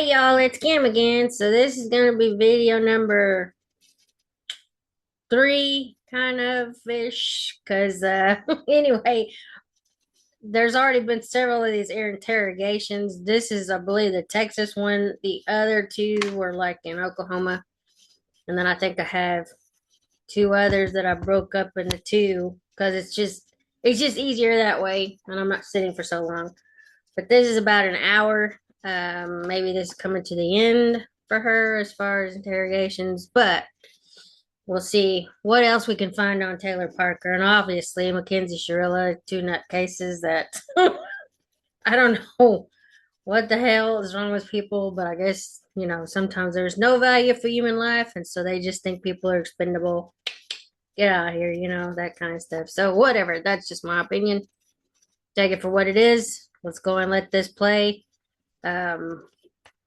Hey y'all, it's Kim again. So this is gonna be video number three, kind of ish, because anyway, there's already been several of these air interrogations. This is, I believe, the Texas one. The other two were like in Oklahoma, and then I think I have two others that I broke up into two because it's just easier that way, and I'm not sitting for so long. But this is about an hour. Maybe this is coming to the end for her as far as interrogations, but we'll see what else we can find on Taylor Parker. And obviously, Mackenzie Shirilla, two nutcases that I don't know what the hell is wrong with people, but I guess, sometimes there's no value for human life. And so they just think people are expendable. Get out of here, that kind of stuff. So, whatever. That's just my opinion. Take it for what it is. Let's go and let this play. Um,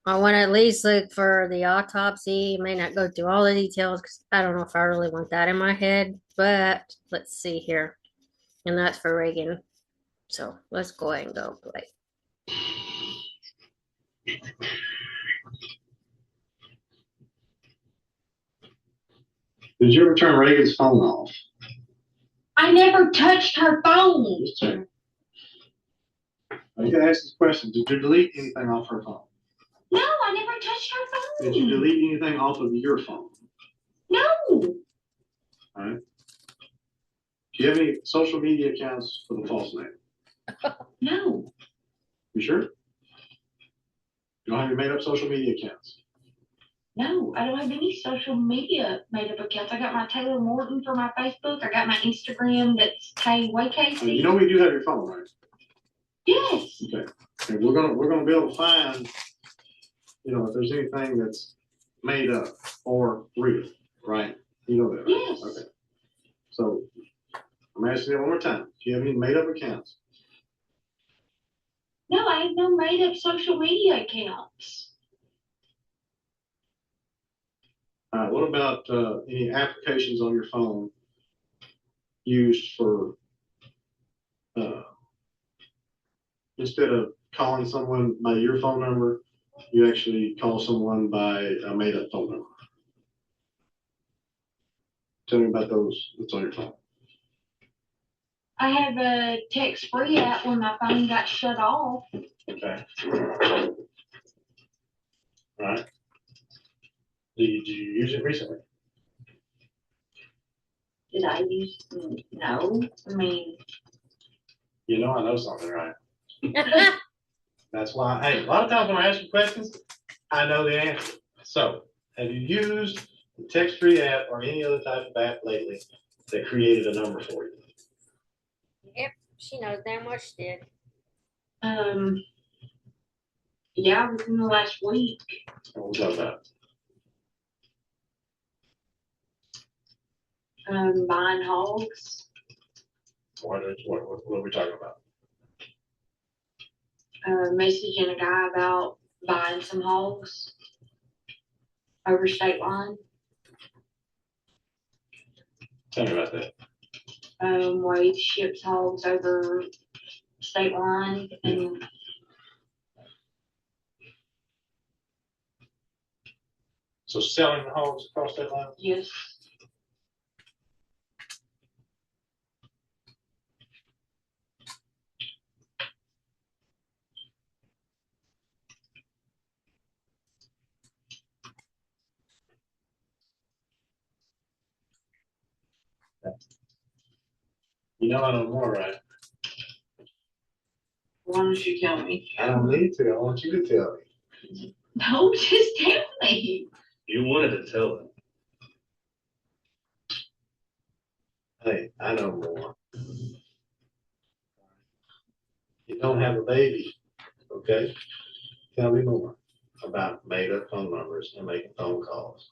I want to at least look for the autopsy. May not go through all the details because I don't know if I really want that in my head, but let's see here. And that's for Reagan. So let's go ahead and go play. Did you ever turn Reagan's phone off? I never touched her phone. You gotta ask this question. Did you delete anything off her phone? No, I never touched her phone. Did you delete anything off of your phone? No. All right. Do you have any social media accounts for the false name? No. You sure? You don't have any made up social media accounts? No, I don't have any social media made up accounts. I got my Taylor Morton for my Facebook. I got my Instagram that's Tay Way Casey. You know we do have your phone, right? Yes. Okay. And we're gonna be able to find, if there's anything that's made up or real, right? You know that, right? Yes. Okay. So I'm asking you one more time. Do you have any made up accounts? No, I have no made up social media accounts. What about any applications on your phone used for instead of calling someone by your phone number, you actually call someone by a made up phone number? Tell me about those that's on your phone. I have a text free app when my phone got shut off. Okay. All right. Did you use it recently? Did I use? No. I mean, I know something, right? That's why, hey, a lot of times when I ask you questions, I know the answer. So, have you used the text-free app or any other type of app lately that created a number for you? Yep, she knows damn well she did. Yeah, within the last week. What was that about? Buying hogs. What are we talking about? Messaging a guy about buying some hogs over state line. Tell me about that. Wade ships hogs over state line and So selling the hogs across that line? yes. I know more, right? Why don't you tell me? I don't need to. I want you to tell me. No, just tell me. You wanted to tell them. Hey, I know more. You don't have a baby, okay? Tell me more about made up phone numbers and making phone calls.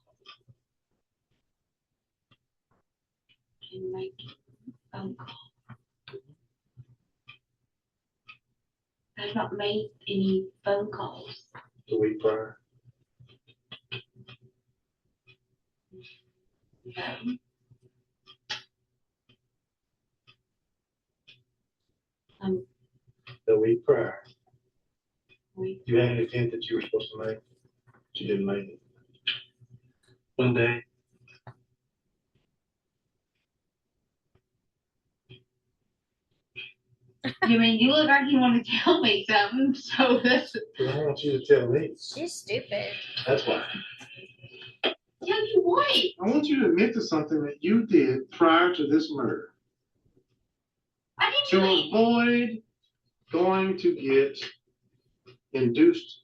And make phone call. I've not made any phone calls. The week prior? No. The week prior. We You had an event that you were supposed to make? She didn't make it. One day. You mean, you look like you want to tell me something, so that's. Because I want you to tell me. She's stupid. That's why. Tell you what? I want you to admit to something that you did prior to this murder. I didn't do To it. avoid going to get induced.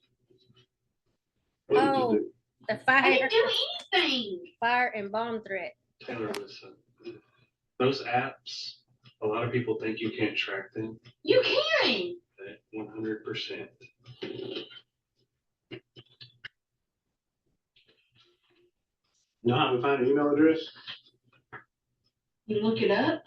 What did Oh. you do? The I didn't do anything. fire and bomb threat. Taylor, listen. Those apps, a lot of people think you can't track them. You can. 100%. You know how to find an email address? You look it up.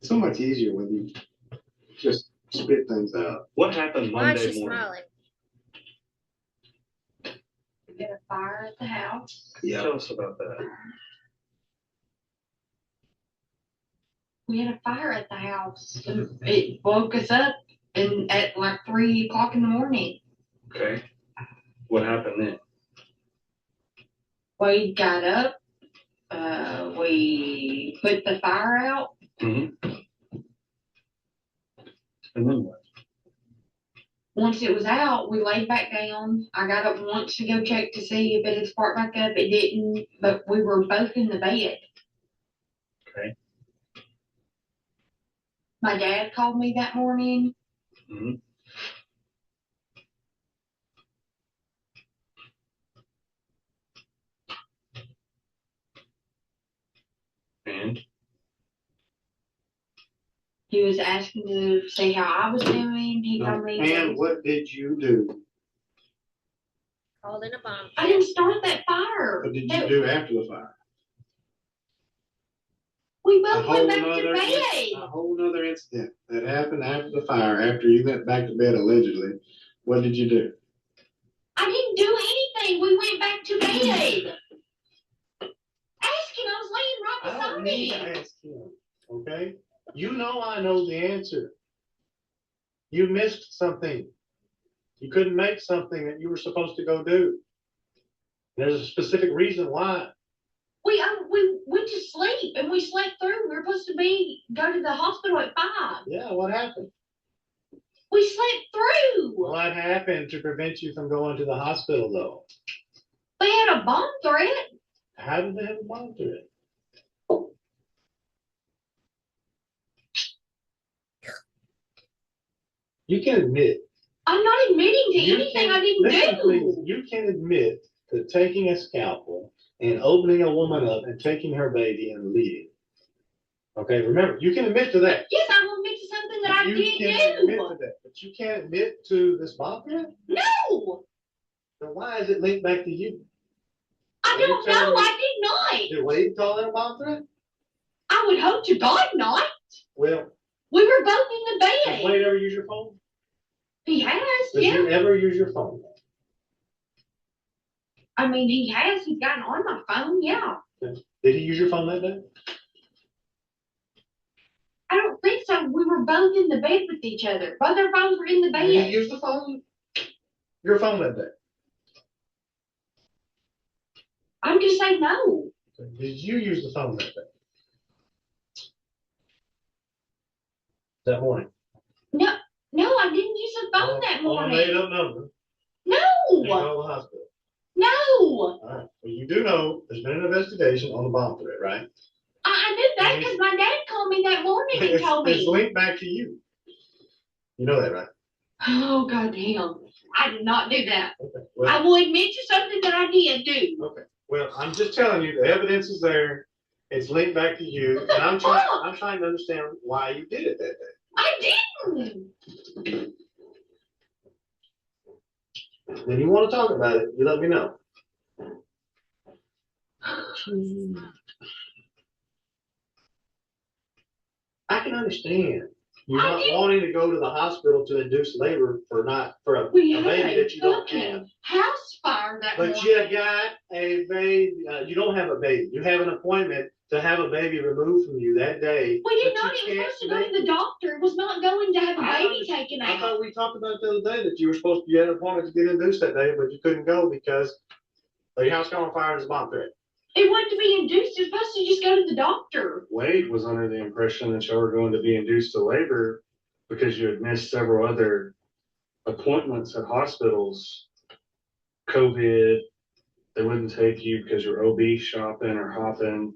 It's so much easier when you just spit things out. What happened Why is Monday she morning? smiling? We had a fire at the house. Yeah. Tell us about that. We had a fire at the house. It woke us up and at like 3 o'clock in the morning. Okay. What happened then? We got up. We put the fire out. Mm-hmm. And then what? Once it was out, we laid back down. I got up once to go check to see if it had sparked back up. It didn't, but we were both in the bed. Okay. My dad called me that morning. Mm-hmm. And He was asking to see how I was doing. He told me. And what did you do? Called in a bomb. I didn't start that fire. What did you do after the fire? We both went back to bed. A whole nother incident that happened after the fire, after you went back to bed allegedly. What did you do? I didn't do anything. We went back to bed. Ask him. I was laying right I don't beside need him. to ask him, okay? You know I know the answer. You missed something. You couldn't make something that you were supposed to go do. There's a specific reason why. We went to sleep and we slept through. We were supposed to go to the hospital at 5. Yeah, what happened? We slept through. What happened to prevent you from going to the hospital, though? They had a bomb threat. How did they have a bomb threat? You can admit. I'm not admitting to You anything can- I didn't listen, do. please, you can admit to taking a scalpel and opening a woman up and taking her baby and leaving. Okay, remember, you can admit to that. Yes, I will admit to something that I You did can admit do. to that, but you can't admit to this bomb threat? No, Then why is it linked back to you? I Are you don't telling know. me- I did not. Did Wade call it a bomb threat? I would hope to God not. Well, We were both in the does bed. Wade ever use your phone? He has, Does yeah. he ever use your phone? I mean, he has. He's gotten on my phone, yeah. Did he use your phone that day? I don't think so. We were both in the bed with each other. Both our phones were in the Did he bed. use the phone? Your phone that day? I'm just saying no. Did you use the phone that day? That morning? No, I didn't use the phone that On a morning. made-up number? No, You call the hospital? no. All right. Well, you do know there's been an investigation on the bomb threat, right? I knew that because my dad called me that morning and told It's me. linked back to you. You know that, right? Oh, goddamn. I did not do that. Okay. I Well, will admit to something that I did do. okay. Well, I'm just telling you, the evidence is there. It's linked back to you, and I'm trying to understand why you did it that day. I didn't. When you want to talk about it, you let me know. I can understand. You're I not didn't- wanting to go to the hospital to induce labor for a We had baby a that you don't fucking have. house fire that But morning. you got a baby, you don't have a baby. You have an appointment to have a baby removed from you that day. We did but not, you it was can't supposed to go make to the doctor. It was not going to have a I baby understand. taken I out. thought we talked about the other day that you were supposed to, you had an appointment to get induced that day, but you couldn't go because your house caught on fire and there's a bomb threat. It wasn't to be induced, it was supposed to just go to the doctor. Wade was under the impression that you were going to be induced to labor because you had missed several other appointments at hospitals. COVID, they wouldn't take you because you're OB shopping or hopping.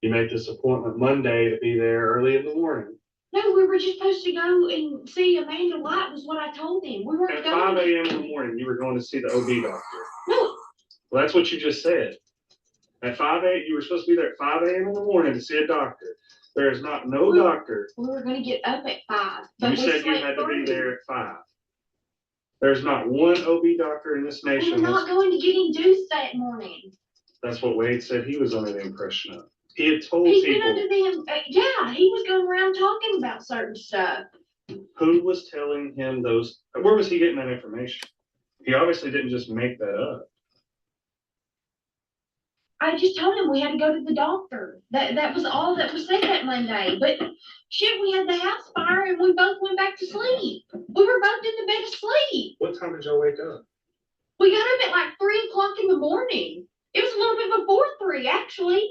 You make this appointment Monday to be there early in the morning. No, we were just supposed to go and see Amanda White was what I told them. We weren't At going. 5 a.m. in the morning, you were going to see the OB doctor. No, Well, that's what you just said. At 5 a.m., you were supposed to be there at 5 a.m. in the morning to see a doctor. There is not no doctor. we were gonna get up at 5. You said you had to be there at 5. There's not one OB doctor in this We were nation. not going to get induced that morning. That's what Wade said he was under the impression of. He had told He's been people. under the, yeah, he was going around talking about certain stuff. Who was telling him those? Where was he getting that information? He obviously didn't just make that up. I just told him we had to go to the doctor. That was all that was said that Monday. But shit, we had the house fire and we both went back to sleep. We were both in the bed asleep. What time did y'all wake up? We got up at like 3 o'clock in the morning. It was a little bit before 3, actually.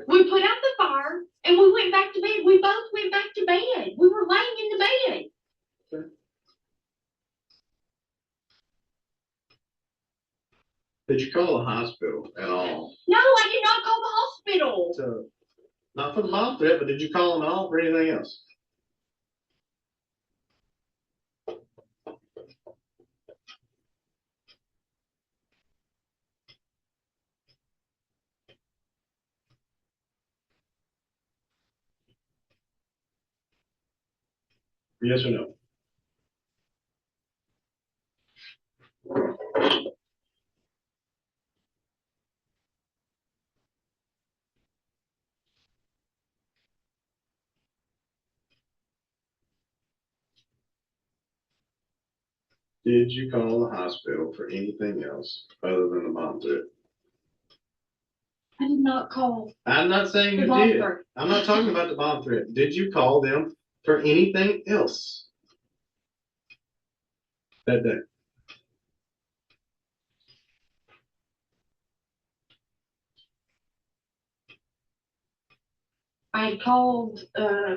We put out the fire and we went back to bed. We both went back to bed. We were laying in the bed. Did you call the hospital at all? No, I did not call the hospital. So, not for the bomb threat, but did you call them at all for anything else? Yes or no? Did you call the hospital for anything else other than the bomb threat? I did not call I'm not saying the you bomb did. threat. I'm not talking about the bomb threat. Did you call them for anything else that day? I called, I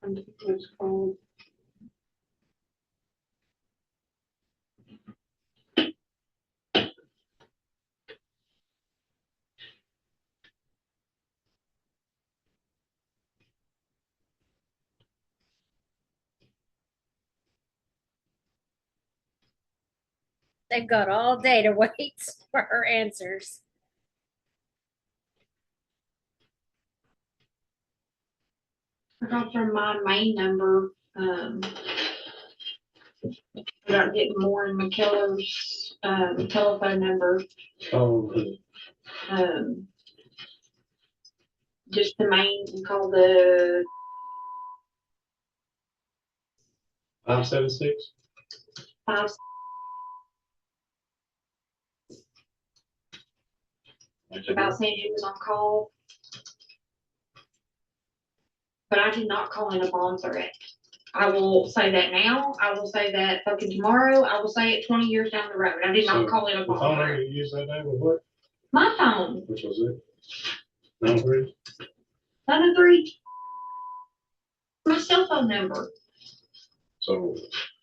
think it was called. They've got all day to wait for her answers. I called from my main number, without getting more in McKellar's, telephone number, Oh, just the main, and call the 576? 5. About saying he was on call. But I did not call in a bomb threat. I will say that now. I will say that fucking tomorrow. I will say it 20 years down the road. I did not call in a The bomb phone threat. number you used that day was what? My phone, Which was it? 93? 903. My cell phone number. So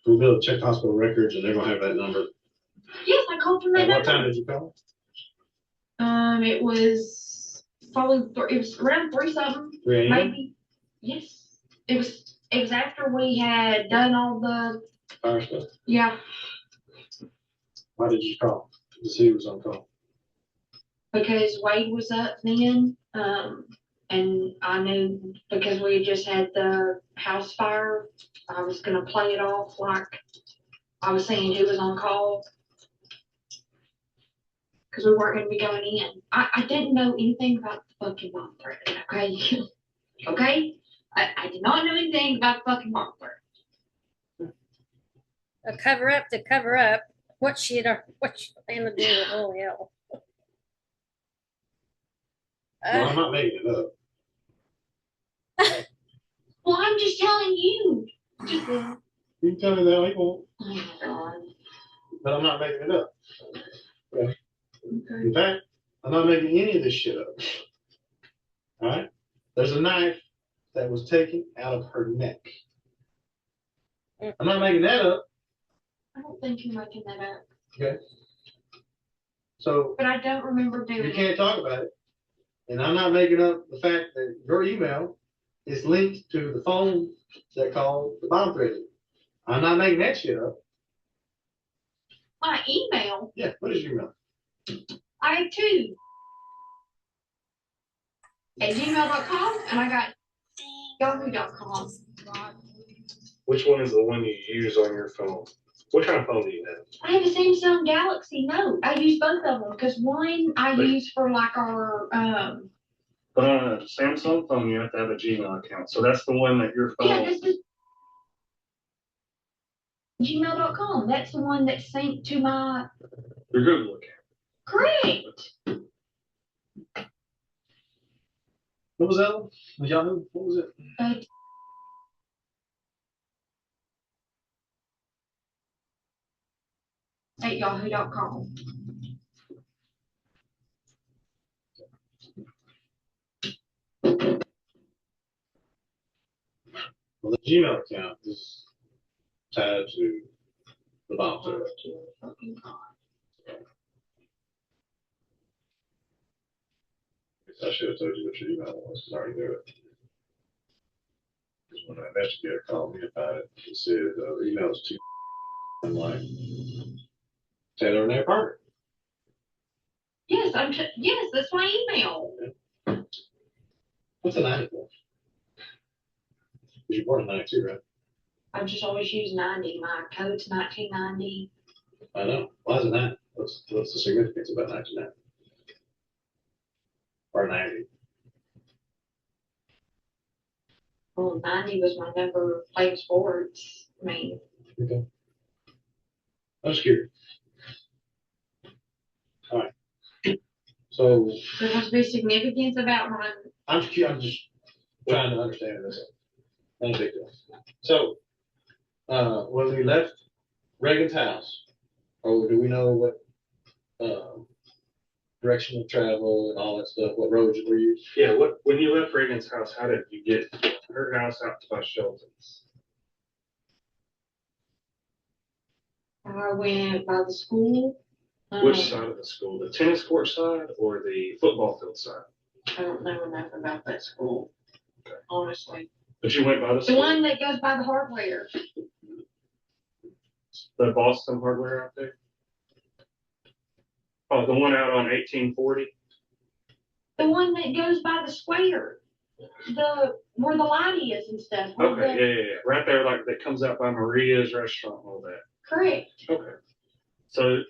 we'll be able to check hospital records and they're gonna have that number. Yes, I called from that At what time number. did you call? It was probably, it was around 3 something, 3 a.m.? maybe. Yes. It was after we had done all the, Fire stuff? yeah, Why did you call? To see who was on call? because Wade was up then, and I knew because we had just had the house fire, I was gonna play it off like I was saying who was on call. because we weren't gonna be going in. I didn't know anything about the fucking bomb threat, okay? Okay? I did not know anything about the fucking bomb threat. A cover up to cover up. What shit are what she plan to do? Holy hell. Well, I'm not making it up. Well, I'm just telling you. Just, You can tell me that all you want, oh my God. but I'm not making it up. Okay. In fact, I'm not making any of this shit up. All right? There's a knife that was taken out of her neck. I'm not making that up. I don't think you're making that up. Okay. So But I don't remember doing you it. can't talk about it. And I'm not making up the fact that your email is linked to the phone that called the bomb threat. I'm not making that shit up. My email, Yeah, what is your email? I have two. At gmail.com and I got yahoo.com. Which one is the one you use on your phone? What kind of phone do you have? I have a Samsung Galaxy Note. I use both of them because one I use for like our But on a Samsung phone, you have to have a Gmail account. So that's the one that your phone. yeah, this is gmail.com. That's the one that's synced to my Your Google account. correct. What was that one? The Yahoo? What was it? At yahoo.com. Well, the Gmail account is tied to the bomb threat. I should have told you what your email was, because I already knew it. Because when an investigator called me about it, he said, the email is too. I'm like, Taylor and Parker. Yes, yes, that's my email. What's the 94? Because you're born in 92, right? I just always use 90. My code's 1990. I know. Why is it that? What's the significance about 99? Or 90? Well, 90 was my number playing sports. I mean, Okay. I'm just curious. All right. So there must be significance about my. I'm just trying to understand this. Not a big deal. So when we left Reagan's house, or do we know what direction of travel and all that stuff? What roads were you? Yeah, when you left Reagan's house, how did you get her house out to Shelton's? I went by the school. Which side of the school? The tennis court side or the football field side? I don't know enough about that school, honestly. But you went by the The school? one that goes by the hardware. The Boston Hardware out there? Oh, the one out on 1840? The one that goes by the square. Where the light is and stuff. Okay, yeah. Right there, like that comes out by Maria's restaurant and all that. Correct. Okay. So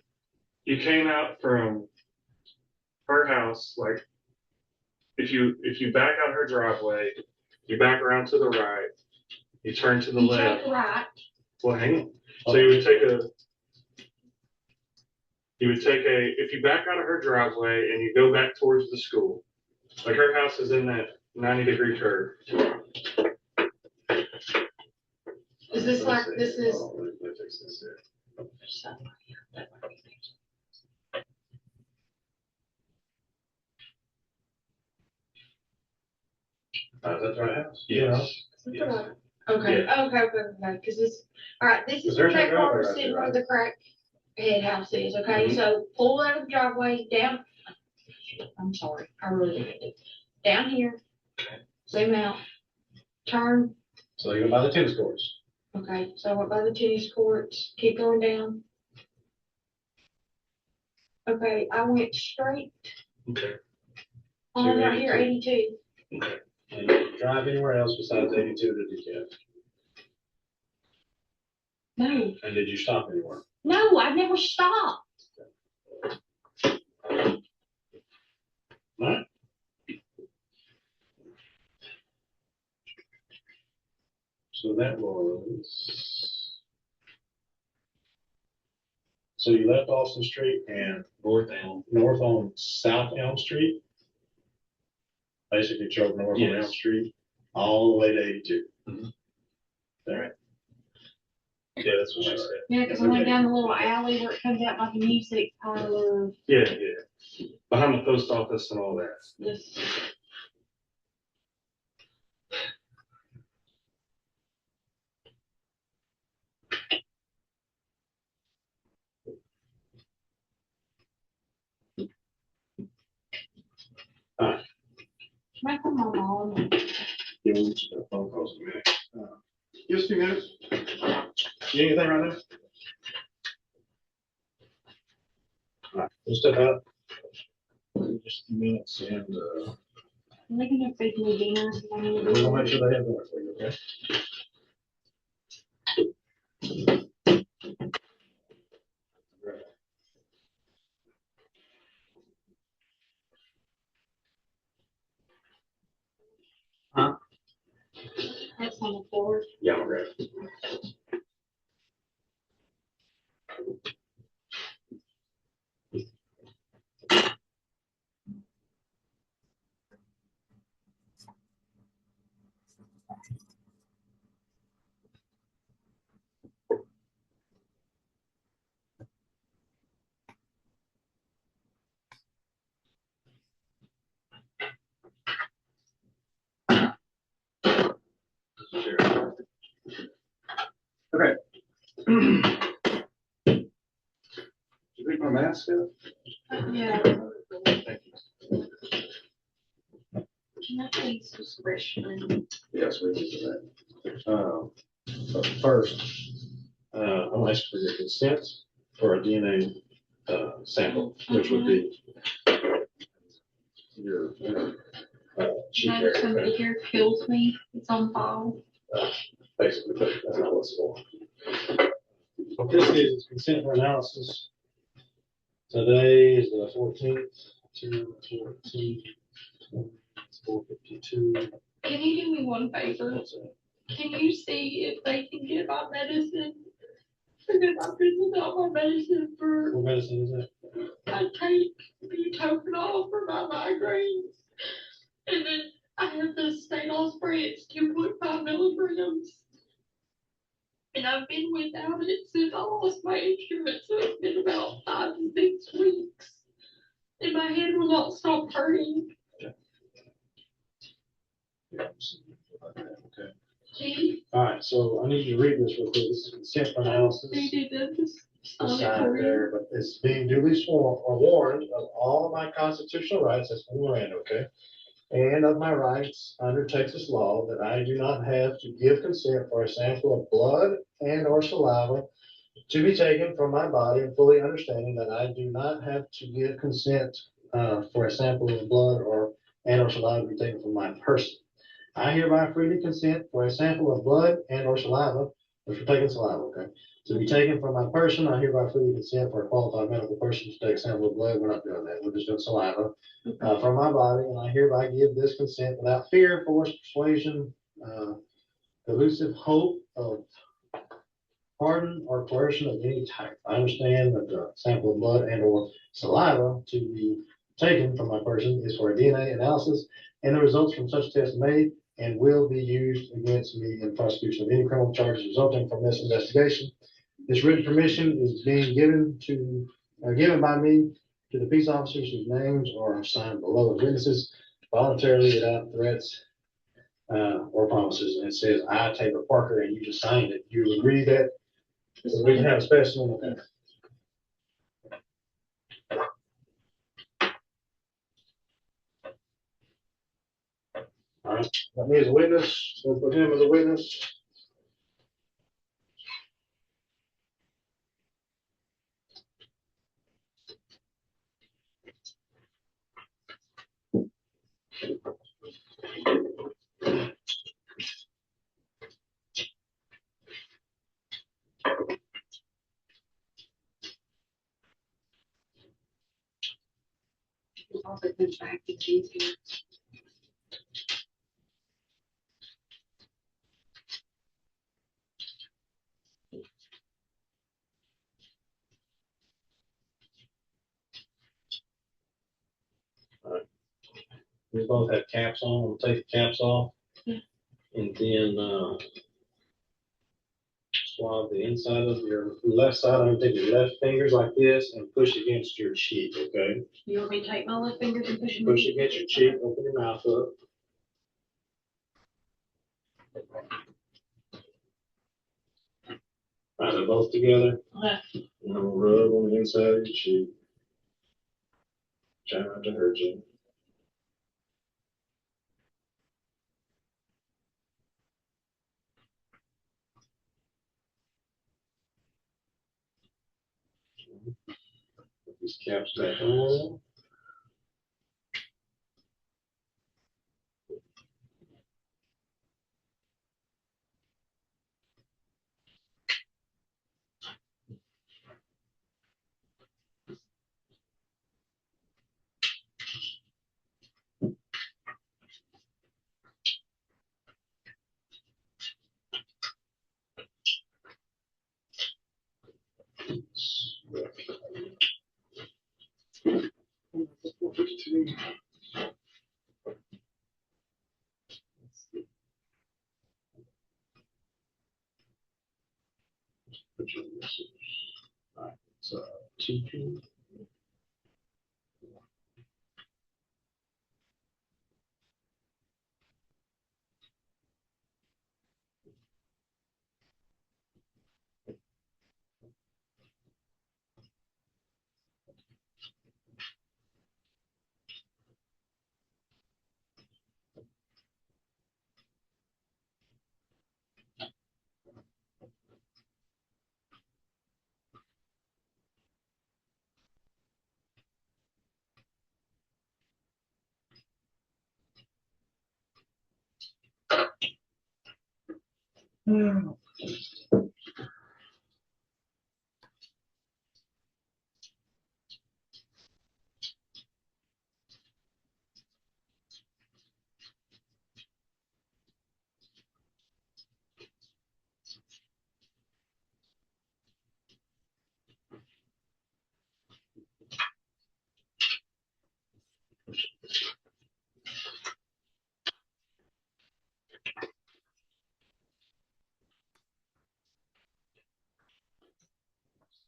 you came out from her house, like if you back out her driveway, you back around to the right, you turn to the You left. take right. Well, hang on. So you would take if you back out of her driveway and you go back towards the school, like her house is in that 90-degree curve. Is this like, this is. Is that the right house? Yes. Okay, okay, because this, all right, this is Is the there crack no bar driveway right sitting there, where the crack head house is, okay? Mhm. So pull out of the driveway, down, I'm sorry, I really did it. Down here, zoom out, turn, So you go by the tennis courts. okay, so I went by the tennis courts, keep going down. Okay, I went straight Okay. on right here, 82. 82. Okay. And you drive anywhere else besides 82 to DTF? No, And did you stop anywhere? no, I never stopped. Alright. So that was. So you left Austin Street and north on South Elm Street. Basically drove north on Elm Yes. Street, all the way to 82. Mhm. All right. Yeah, that's what she said. Yeah, because we went down the little alley where it comes out like a music parlor. Yeah. Behind the post office and all that. Just Michael, my mom. Yeah, we'll just do phone calls in a minute. Just a few minutes. You anything right now? All right, we'll step out. Just a few minutes and, I'm making a fake new dinner. So I need to we'll make do sure they have dinner for you, okay? that's on the floor. Yeah, I'm ready. Okay. Did you leave my mask up? Yeah. Thank you. My face was freshman. Yes, we did that. But first, I'll ask for your consent for a DNA sample, which would be your cheek Now hair. that somebody here kills me, it's on file. Basically, but that's not what's for. What this is consent for analysis. Today is the 14th, 4:52. Can you do me one favor? What's that? Can you see if they can get my medicine? Because I've been without my medicine for, What medicine is that? I take butoprolol for my migraines. And then I have this Stanol spray, it's 2.5 milligrams. And I've been without it since I lost my instrument, so it's been about 5 to 6 weeks. And my head will not stop hurting. Yeah, okay. See, All right, so I need you to read this real quick. This is consent for analysis. they did that, just sign it Sign for you. there, but it's being duly sworn or warned of all of my constitutional rights, that's when we're in, okay? And of my rights under Texas law that I do not have to give consent for a sample of blood and or saliva to be taken from my body, and fully understanding that I do not have to give consent for a sample of blood and or saliva to be taken from my person. I hereby freely consent for a sample of blood and or saliva, which we're taking saliva, okay, to be taken from my person. I hereby freely consent for a qualified medical person to take a sample of blood. We're not doing that. We're just doing saliva from my body, and I hereby give this consent without fear, force, persuasion, delusive hope of pardon or coercion of any type. I understand that the sample of blood and or saliva to be taken from my person is for a DNA analysis, and the results from such tests may and will be used against me in prosecution of any criminal charges resulting from this investigation. This written permission is being given by me to the peace officers whose names are signed below as witnesses voluntarily without threats or promises. And it says, I, Tabor Parker, and you just signed it. You agree that we can have a specimen? Okay. All right, got me as a witness, we'll put him as a witness. all the back to cheese here. We both have caps on. We'll take the caps off. Yeah. And then, swab the inside of your left side. I'm gonna take your left fingers like this and push against your cheek, okay? You want me to take my left fingers and push them? Push against your cheek, open your mouth up. Right, they're both together. Okay. And I'm gonna rub on the inside of your cheek. Try not to hurt you. Put these caps back on. Put your muscles. All right, so TP.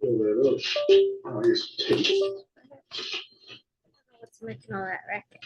Fill that up. I'll use some tape. What's making all that racket?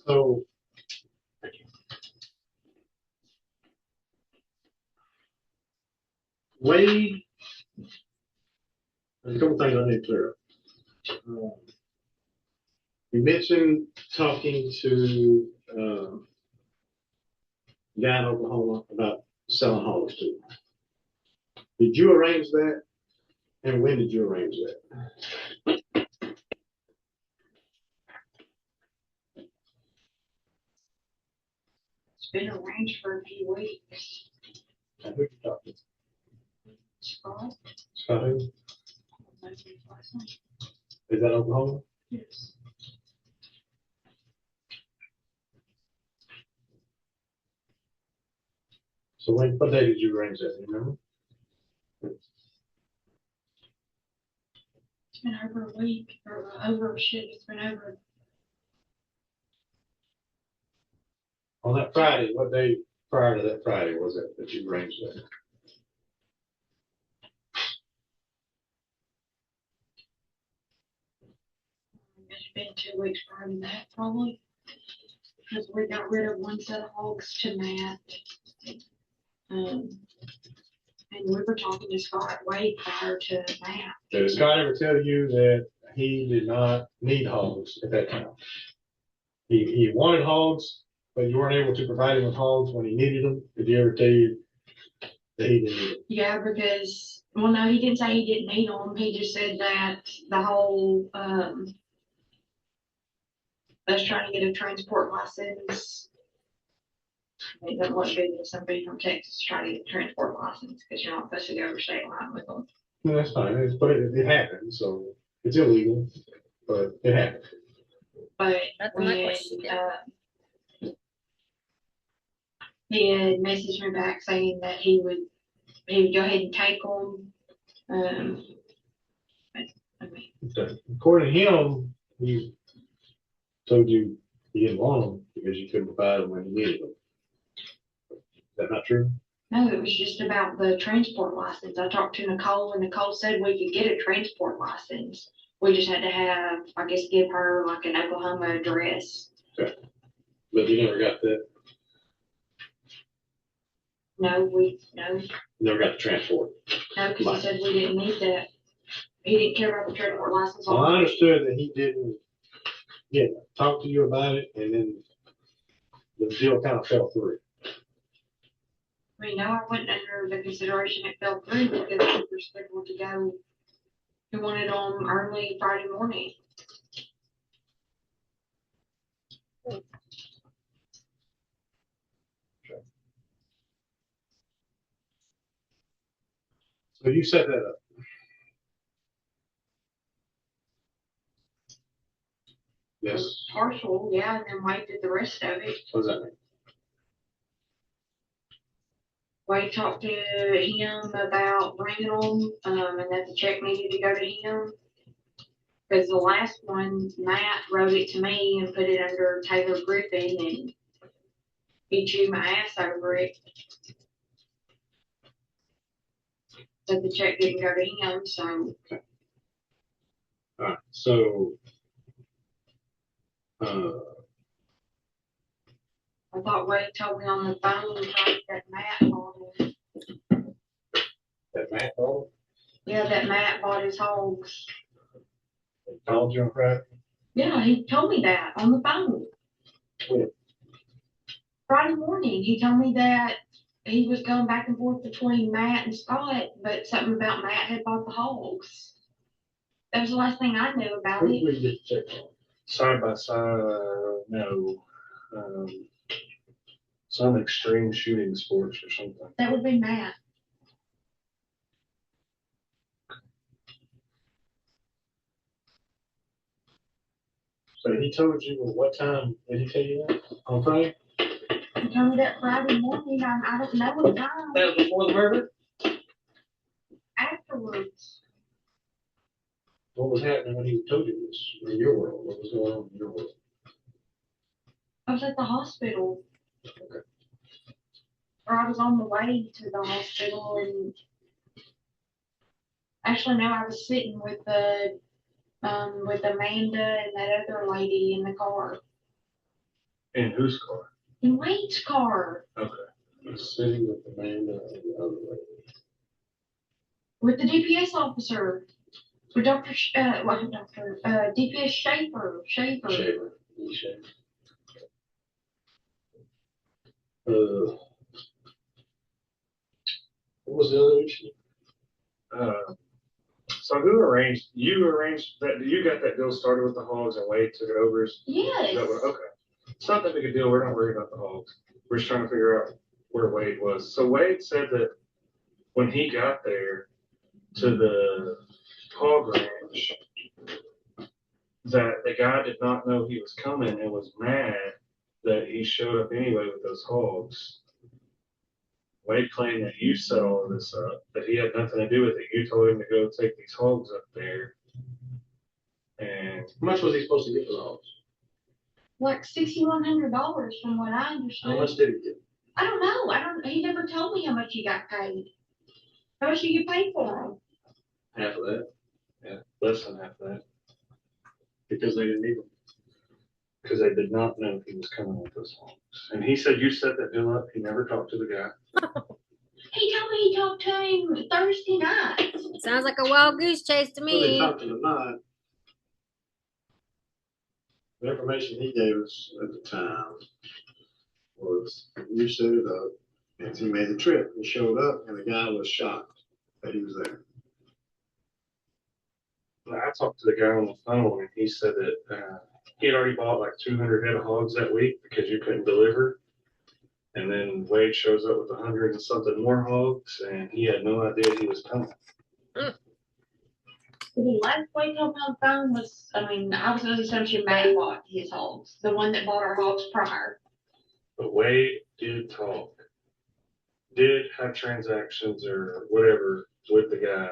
So. Wade, there's a couple things I need to clear up. You mentioned talking to, a guy in Oklahoma about selling haulers to him. Did you arrange that? And when did you arrange that? It's been arranged for a few weeks. And who you talking to? Scott? Scott who? That's his last name. Is that Oklahoma? Yes. So what day did you arrange that, do you remember? It's been over a week, or it's been over. On that Friday, what day prior to that Friday was it that you arranged that? It's been 2 weeks prior to that, probably. Because we got rid of one set of hogs to Matt. And we were talking to Scott way prior to Matt. Did Scott ever tell you that he did not need hogs at that time? He wanted hogs, but you weren't able to provide him with hogs when he needed them. Did he ever tell you that he didn't need them? Yeah, because, well, no, he didn't say he didn't need them. He just said that the whole, us trying to get a transport license. It doesn't look good if somebody from Texas trying to get a transport license because you're not supposed to go over state line with them. No, that's fine, but it happened, so it's illegal, but it happened. But That's my when, question. he had messaged me back saying that he would go ahead and take them. I mean, According to him, he told you he didn't want them because you couldn't provide them when you needed them. Is that not true? no, it was just about the transport license. I talked to Nicole and Nicole said we could get a transport license. We just had to have, I guess, give her like an Oklahoma address. Okay. But you never got that, No, never got the transport. no, because he said we didn't need that. He didn't care about the transport license. Well, I understood that he didn't, talk to you about it, and then the deal kind of fell through. I mean, no, I went under the consideration it fell through because we were scheduled to go. He wanted them early Friday morning. So you set that up. Yes. Partial, yeah, and then Wade did the rest of it. What does that mean? Wade talked to him about bringing them, and that the check needed to go to him. Because the last one, Matt wrote it to me and put it under Taylor Griffin, and he chewed my ass over it. But the check didn't go to him, so. Okay. All right. So, I thought Wade told me on the phone that Matt bought him. that Matt called, Yeah, that Matt bought his hogs. called you on Friday? Yeah, he told me that on the phone. When? Friday morning, he told me that he was going back and forth between Matt and Scott, but something about Matt had bought the hogs. That was the last thing I knew about Who it. did we get the check on? Side by side, no. Some extreme shooting sports or something. That would be Matt. So he told you what time did he tell you that? On Friday? He told me that Friday morning. I don't know what time. That was before the murder? Afterwards. What was happening when he told you this in your world? What was going on in your world? I was at the hospital. Okay. Or I was on the way to the hospital, and actually no, I was sitting with Amanda and that other lady in the car. In whose car? In Wade's car. Okay. He was sitting with Amanda and the other lady. With the DPS officer. With DPS Schaefer. Shaver. He shaved. What was the other issue? So you arranged that, you got that deal started with the hogs and Wade took it over? Yes. Okay. It's not that big a deal. We're not worried about the hogs. We're just trying to figure out where Wade was. So Wade said that when he got there to the hog ranch, that the guy did not know he was coming and was mad that he showed up anyway with those hogs. Wade claimed that you set all of this up, that he had nothing to do with it. You told him to go take these hogs up there. And How much was he supposed to get for the hogs? Like $6,100 from what I understood. How much did he get? I don't know. He never told me how much he got paid. How much you get paid for them? Half of that. less than half that. Because they didn't need them. because they did not know he was coming with those hogs. And he said, you set that deal up. He never talked to the guy. He told me he talked to him Thursday night. Sounds like a wild goose chase to Well, they me. talked to the night. The information he gave us at the time was you set it up, and he made the trip. He showed up, and the guy was shocked that he was there. I talked to the guy on the phone, and he said that he had already bought like 200 head of hogs that week because you couldn't deliver. And then Wade shows up with 100 and something more hogs, and he had no idea he was coming. The last Wade told me on the phone was, I was going to assume Matt bought his hogs, the one that bought our hogs prior. But Wade did talk, did have transactions or whatever with the guy,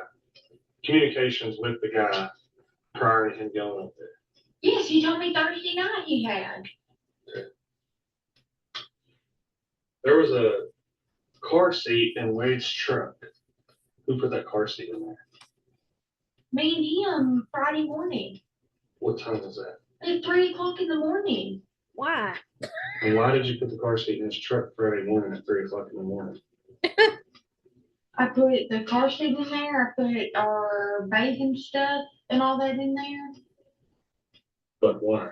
communications with the guy prior to him going up there. Yes, he told me Thursday night he had. There was a car seat in Wade's truck. Who put that car seat in there? Me and him Friday morning What time was that? at 3 o'clock in the morning. Why? And why did you put the car seat in his truck Friday morning at 3 o'clock in the morning? I put the car seat in there. I put our bathing stuff and all that in there. But why?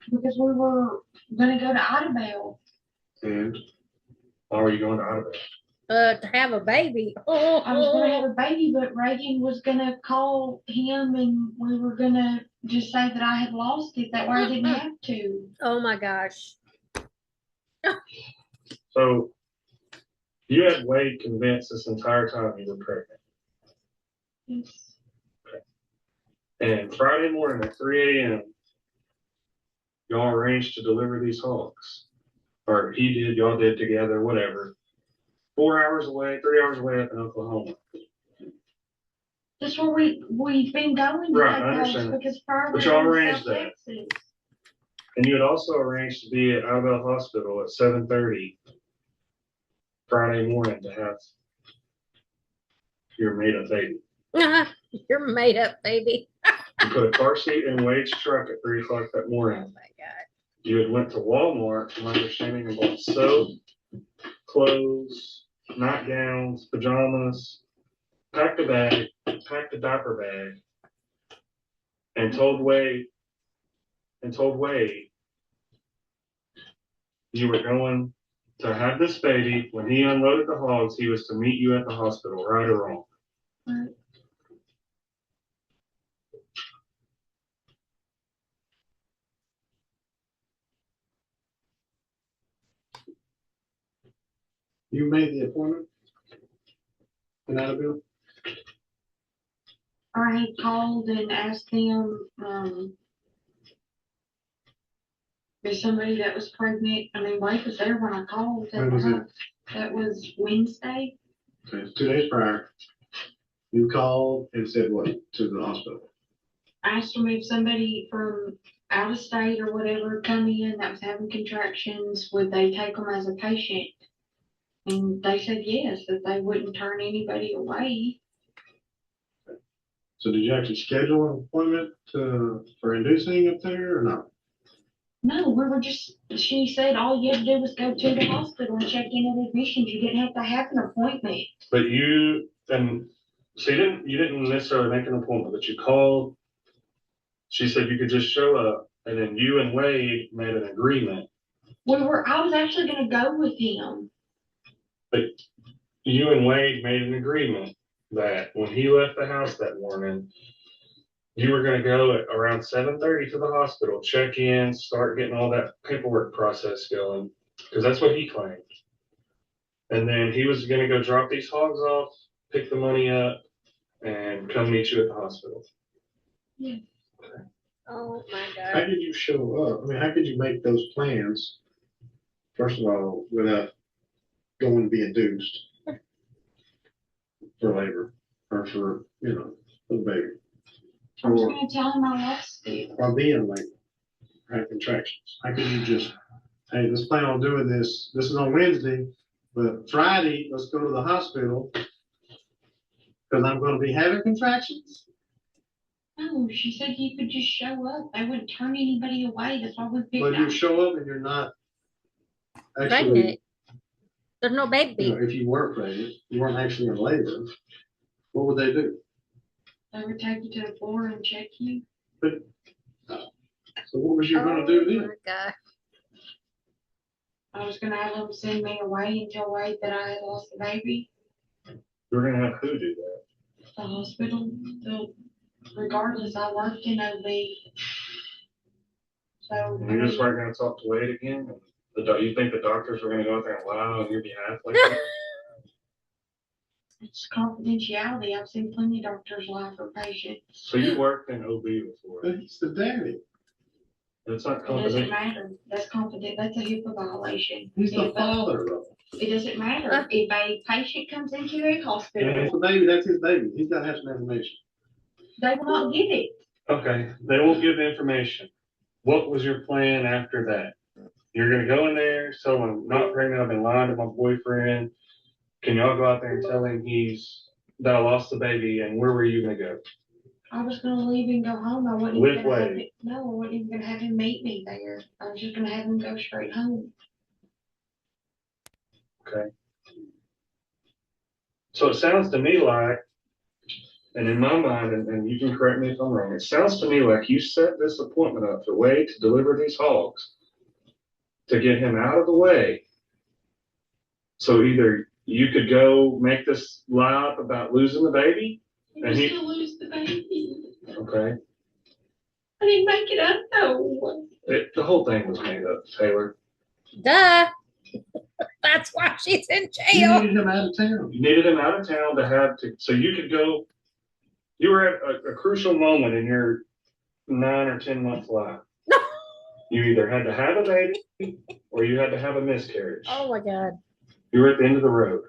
Because we were gonna go to Idabel. And Why were you going to Ottawa? To have a baby. I was gonna have a baby, but Reagan was gonna call him and we were gonna just say that I had lost it. That way I didn't have to. Oh my gosh. So you had Wade convinced this entire time you were pregnant. Yes. And Friday morning at 3 a.m., y'all arranged to deliver these hogs. Or he did, y'all did together, whatever. 4 hours away, 3 hours away up in Oklahoma. That's where we've been going to Right, take I hogs understand. because prior But we y'all were in arranged South that. Texas. And you had also arranged to be at Idabel Hospital at 7:30 Friday morning to have your made up baby. You're made up, baby. You put a car seat in Wade's truck at 3 o'clock that Oh morning. my God. You had went to Walmart, from my understanding, and bought soap, clothes, nightgowns, pajamas, packed a bag, packed a diaper bag, and told Wade you were going to have this baby. When he unloaded the hogs, he was to meet you at the hospital, right or wrong. Right. you made the appointment in Adaville? I had called and asked them, if somebody that was pregnant, Wade was there when I called. When was it? That was Wednesday. Okay, 2 days prior. You called and said what to the hospital? I asked them if somebody from out of state or whatever come in that was having contractions, would they take them as a patient? And they said yes, that they wouldn't turn anybody away. So did you actually schedule an appointment for inducing up there or not? No, we were just, she said all you had to do was go to the hospital and check in at admissions. You didn't have to have an appointment. But so you didn't necessarily make an appointment, but you called. She said you could just show up, and then you and Wade made an agreement. I was actually gonna go with him. But you and Wade made an agreement that when he left the house that morning, you were going to go at around 7:30 to the hospital, check in, start getting all that paperwork process going, because that's what he claimed. And then he was going to go drop these hogs off, pick the money up, and come meet you at the hospital. Yeah. Oh my How God. did you show up? How could you make those plans, first of all, without going to be induced for labor or for the baby? I was gonna tell him I lost it. Or being like, have contractions. How could you just, hey, let's plan on doing this. This is on Wednesday, but Friday, let's go to the hospital Because I'm gonna be having contractions? No, she said you could just show up. They wouldn't turn anybody away. That's why we picked But you up. show up and you're not actually, Pregnant. There's no you know, baby. if you were pregnant, you weren't actually in labor, what would they do? They would take you to the floor and check you. So what was you gonna do Oh then? my God. I was gonna have them send me away and tell Wade that I had lost the baby. We're gonna have who do that? The hospital, regardless, I worked in OB. So, And you just weren't gonna talk to Wade again? You think the doctors were gonna go out there and lie on your behalf like that? it's confidentiality. I've seen plenty of doctors lie for patients. So you worked in OB before. But he's the daddy. That's not It doesn't confidential. matter. That's confident. That's a HIPAA violation. He's the If, father of it. It doesn't matter. If a patient comes into a And hospital, if the baby, that's his baby. He's gotta have some information. they will not give it. Okay, they won't give the information. What was your plan after that? You're gonna go in there, tell him I'm not pregnant, I've been lying to my boyfriend. Can y'all go out there and tell him that I lost the baby, and where were you gonna go? I was gonna leave and go home. I wasn't With even gonna have Wade. it. No, I wasn't even gonna have him meet me there. I was just gonna have him go straight home. Okay. So it sounds to me like, and in my mind, and you can correct me if I'm wrong, it sounds to me like you set this appointment up for Wade to deliver these hogs to get him out of the way. So either you could go make this lie up about losing the baby, He and was he, gonna lose the baby. okay, I didn't make it up though. the whole thing was made up, Taylor. Duh. That's why she's in You jail. needed him out of town. You needed him out of town so you could go. You were at a crucial moment in your 9 or 10 month life. You either had to have a baby or you had to have a miscarriage. Oh my God. You were at the end of the road.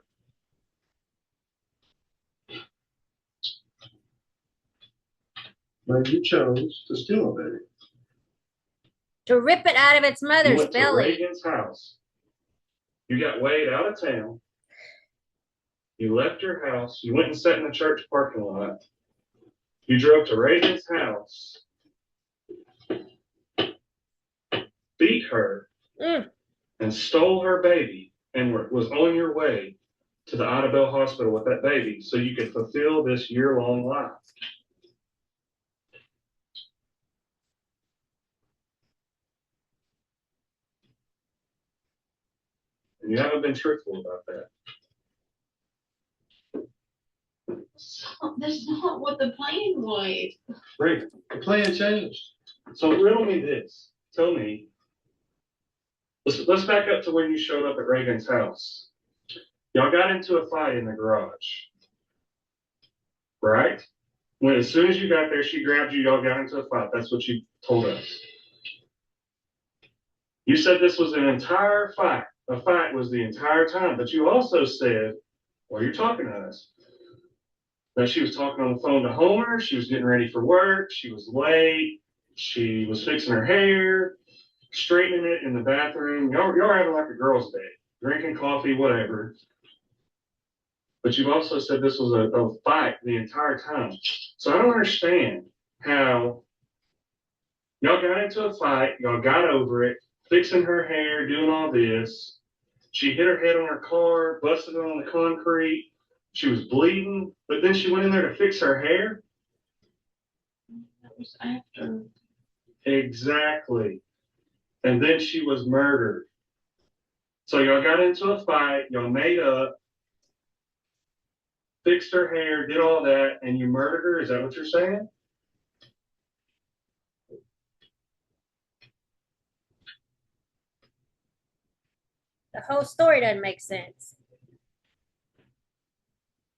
But you chose to steal a baby. To rip it out of its You mother's went to belly. Reagan's house. You got Wade out of town. You left your house. You went and sat in the church parking lot. You drove to Reagan's house, beat her, Mm. and stole her baby, and was on your way to the Ida Bell Hospital with that baby so you could fulfill this year-long life. And you haven't been truthful about that. That's not what the plan was. Reagan, The plan changed. so riddle me this. Tell me. Let's back up to when you showed up at Reagan's house. Y'all got into a fight in the garage, right? As soon as you got there, she grabbed you. Y'all got into a fight. That's what you told us. You said this was an entire fight. A fight was the entire time. But you also said, while you're talking to us, that she was talking on the phone to Homer. She was getting ready for work. She was late. She was fixing her hair, straightening it in the bathroom. Y'all were having like a girl's day, drinking coffee, whatever. But you've also said this was a fight the entire time. So I don't understand how y'all got into a fight, y'all got over it, fixing her hair, doing all this. She hit her head on her car, busted it on the concrete. She was bleeding, but then she went in there to fix her hair. That was after. Exactly. And then she was murdered. So y'all got into a fight, y'all made up, fixed her hair, did all that, and you murdered her. Is that what you're saying? The whole story doesn't make sense.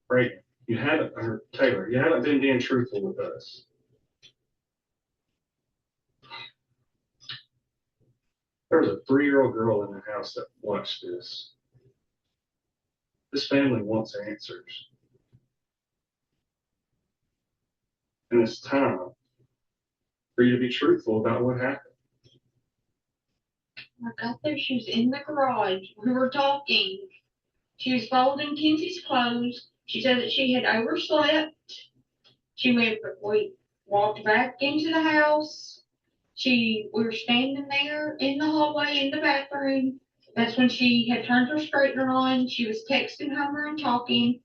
Right. You haven't, or Taylor, you haven't been being truthful with us. There was a 3-year-old girl in the house that watched this. This family wants answers. And it's time for you to be truthful about what happened. I got there. She was in the garage. We were talking. She was folding Kenzie's clothes. She said that she had overslept. We walked back into the house. We were standing there in the hallway in the bathroom. That's when she had turned her straightener on. She was texting Homer and talking.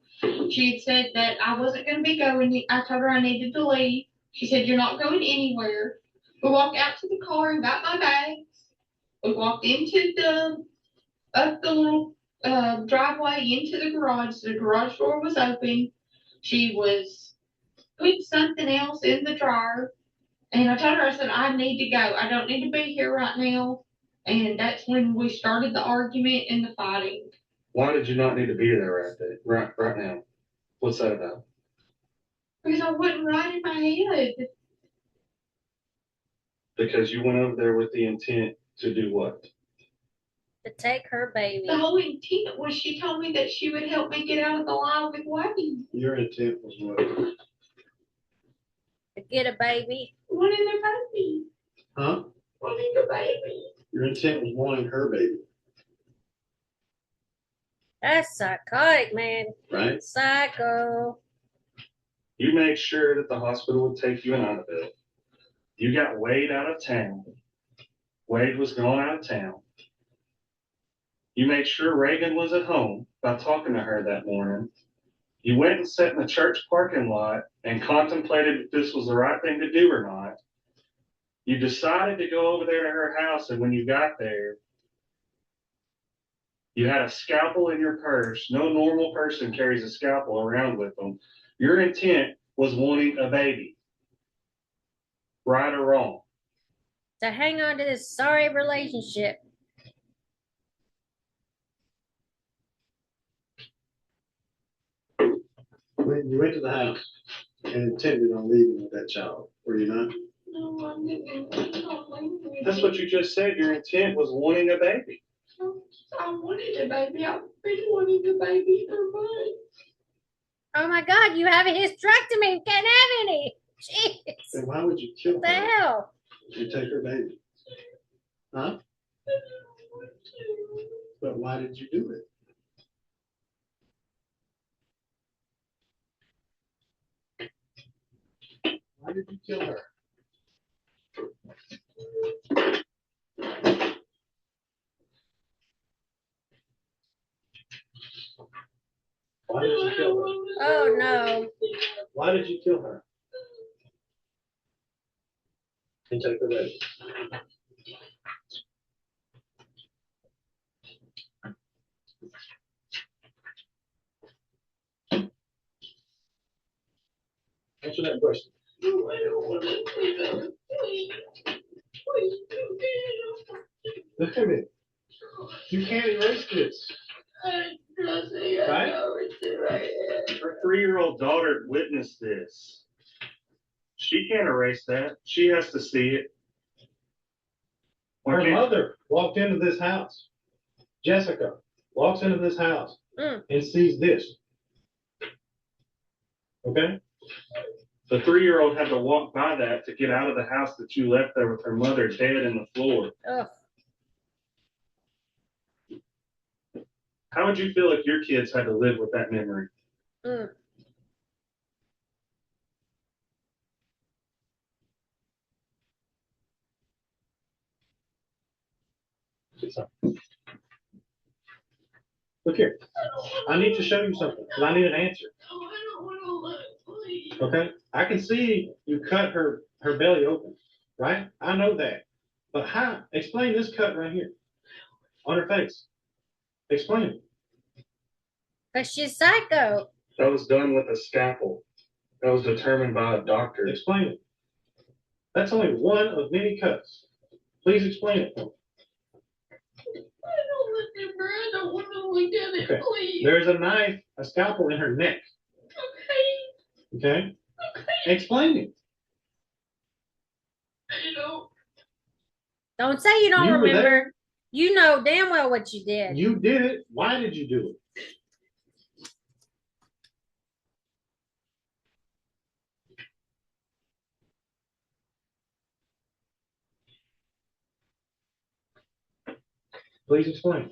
She had said that I wasn't going to be going. I told her I needed to leave. She said, "You're not going anywhere." We walked out to the car and got my bags. We walked up the little driveway into the garage. The garage door was open. She was putting something else in the dryer. And I told her, I said, "I need to go. I don't need to be here right now." And that's when we started the argument and the fighting. Why did you not need to be there right now? What's that about? Because I wasn't right in my head. Because you went over there with the intent to do what? To take her baby. The whole intent was she told me that she would help me get out of the line with Wade. Your intent was what? To get a baby. Wanting a baby. Huh? Wanting a baby. Your intent was wanting her baby, That's psychotic, man. right? Psycho. You made sure that the hospital would take you in Annabelle. You got Wade out of town. Wade was gone out of town. You made sure Reagan was at home by talking to her that morning. You went and sat in the church parking lot and contemplated if this was the right thing to do or not. You decided to go over there to her house, and when you got there, you had a scalpel in your purse. No normal person carries a scalpel around with them. Your intent was wanting a baby. Right or wrong? To hang on to this sorry relationship. When you went to the house and intended on leaving with that child, were you not? No, I didn't. That's what you just said. Your intent was wanting a baby. I wanted a baby. I've been wanting a baby for months. Oh my God, you have a hysterectomy. You can't have any. Jeez. Then why would you kill What the her hell? and take her baby? Huh? I don't want to. But why did you do it? Why did you kill her? Why did you kill her? Oh no. Why did you kill her? And take her baby? Answer that question. No, I don't want to see them. Please. Please do get Look at it. You can't erase this. Trust me, I Right? know it's in my head. Her 3-year-old daughter witnessed this. She can't erase that. She has to see it. Why Her can't- mother walked into this house. Jessica walks into this house Mm. and sees this. Okay? The 3-year-old had to walk by that to get out of the house that you left there with her mother dead in the floor. Ugh. How would you feel if your kids had to live with that memory? Mm. Look here. I need to show you something because I need an answer. No, I don't want to look, please. Okay? I can see you cut her belly open, right? I know that. But how? Explain this cut right here on her face. Explain it. Because she's psycho. That was done with a scalpel. That was determined by a doctor. Explain it. That's only one of many cuts. Please explain it. I don't look at her. I don't want to look at it, Okay. please. There's a knife, a scalpel in her neck. Okay. Okay? Okay. Explain it. I don't. Don't say you don't You were remember. there. You know damn well what you did. You did it. Why did you do it? Please explain.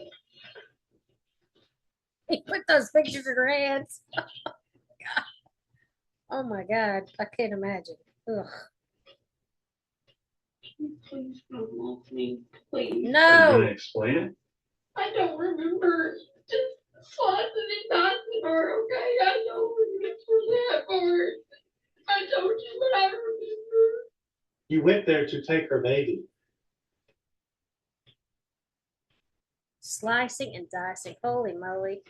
He put those pictures in her hands. Oh my God, I can't imagine. Ugh. Please don't mock me, please. Are you No. gonna explain it? I don't remember. Just slicing and dicing her, okay? I don't remember that part. I told you what I remember. You went there to take her baby. Slicing and dicing. Holy moly.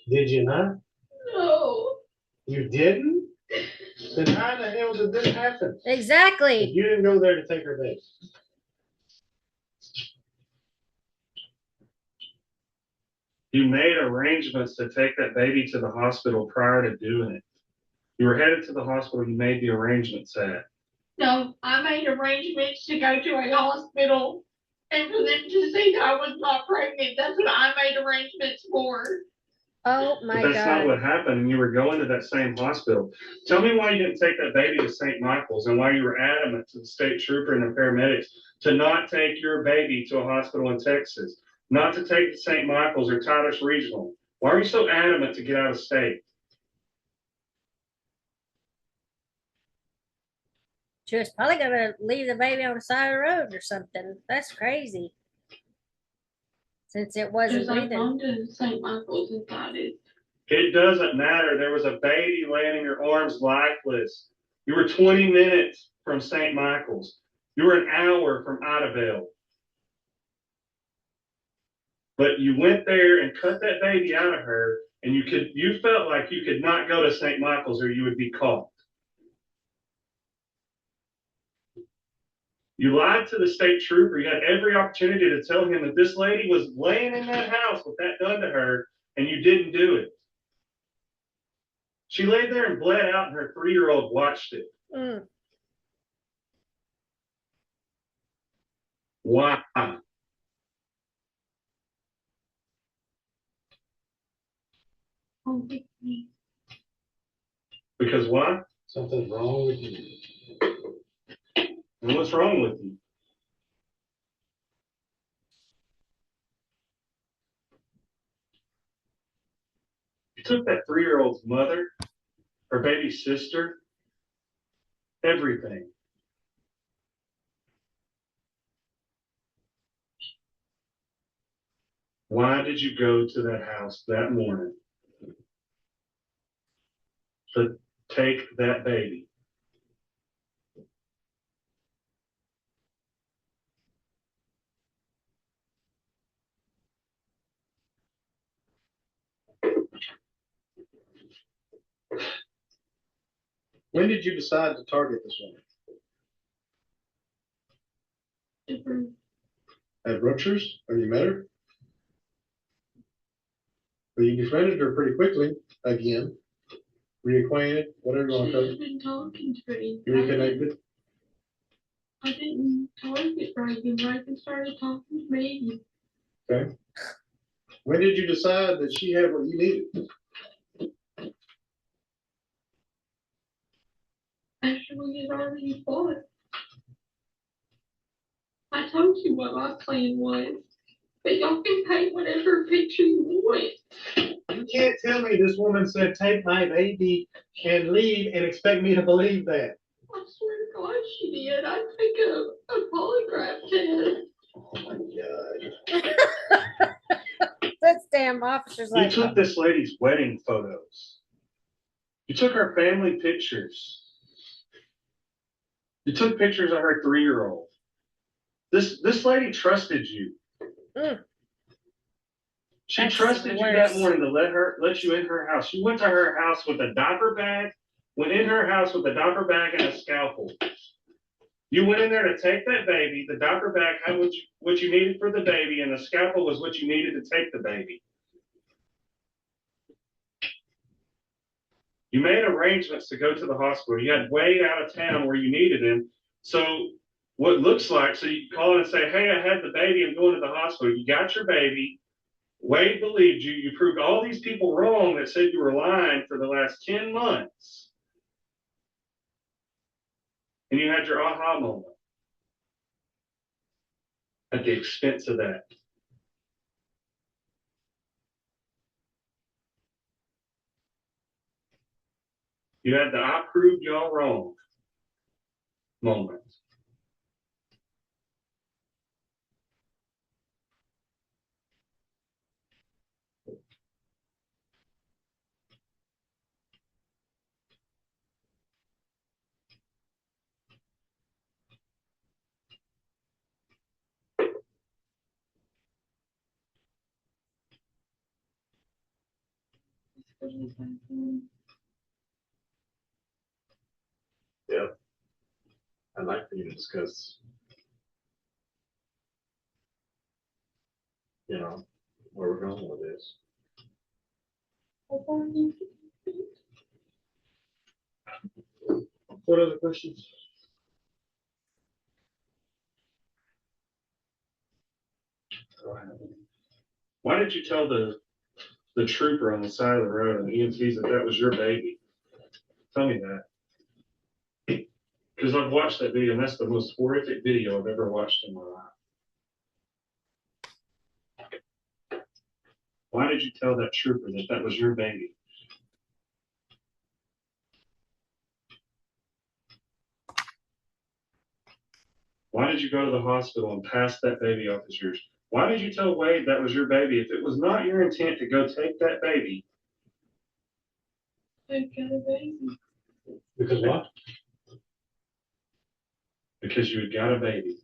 Did you not? No. You didn't? Then how the hell did this happen? If Exactly. you didn't go there to take her baby. You made arrangements to take that baby to the hospital prior to doing it. You were headed to the hospital, you made the arrangements at. No, I made arrangements to go to a hospital and for them to see that I was not pregnant. That's what I made arrangements for. Oh But my that's not God. what happened, and you were going to that same hospital. Tell me why you didn't take that baby to St. Michael's and why you were adamant to the state trooper and the paramedics to not take your baby to a hospital in Texas, not to take it to St. Michael's or Titus Regional. Why are you so adamant to get out of state? She was probably gonna leave the baby on the side of the road or something. That's crazy. Since it wasn't Because I've breathing. gone to St. Michael's and got it. It doesn't matter. There was a baby laying in your arms lifeless. You were 20 minutes from St. Michael's. You were an hour from Idabel. But you went there and cut that baby out of her, and you felt like you could not go to St. Michael's or you would be caught. You lied to the state trooper. You had every opportunity to tell him that this lady was laying in that house with that done to her, and you didn't do it. She laid there and bled out, and her 3-year-old watched it. Mm. Why? Oh, me. Because why? Something's wrong with you. And what's wrong with you? You took that 3-year-old's mother, her baby sister, everything. Why did you go to that house that morning to take that baby? When did you decide to target this woman? Different. At Ruptures? When you met her? Well, you befriended her pretty quickly, again. Reacquainted, whatever you want to call She's it. been talking to me. Reconnected. I didn't target Reagan. Reagan started talking to me. Okay. When did you decide that she had what you needed? After we had already fought. I told you what my plan was. But y'all can paint whatever picture you want. You can't tell me this woman said, take my baby and leave and expect me to believe that. I swear to God she did. I took a polygraph test. Oh my God. This damn officer's You like, took this lady's wedding photos. You took her family pictures. You took pictures of her 3-year-old. This lady trusted you. mm, She That's trusted you worse. that morning to let you in her house. You went to her house with a diaper bag, went in her house with a diaper bag and a scalpel. You went in there to take that baby. The diaper bag had what you needed for the baby, and the scalpel was what you needed to take the baby. You made arrangements to go to the hospital. You had Wade out of town where you needed him. So what looks like, so you call in and say, hey, I had the baby. I'm going to the hospital. You got your baby. Wade believed you. You proved all these people wrong that said you were lying for the last 10 months. And you had your aha moment at the expense of that. You had the "I proved y'all wrong" moment. I'd like for you to discuss, where we're going with this. What other questions? Why did you tell the trooper on the side of the road and EMTs that was your baby? Tell me that. Because I've watched that video, and that's the most horrific video I've ever watched in my life. Why did you tell that trooper that was your baby? Why did you go to the hospital and pass that baby off as yours? Why did you tell Wade that was your baby if it was not your intent to go take that baby? Because what? Because you had got a baby.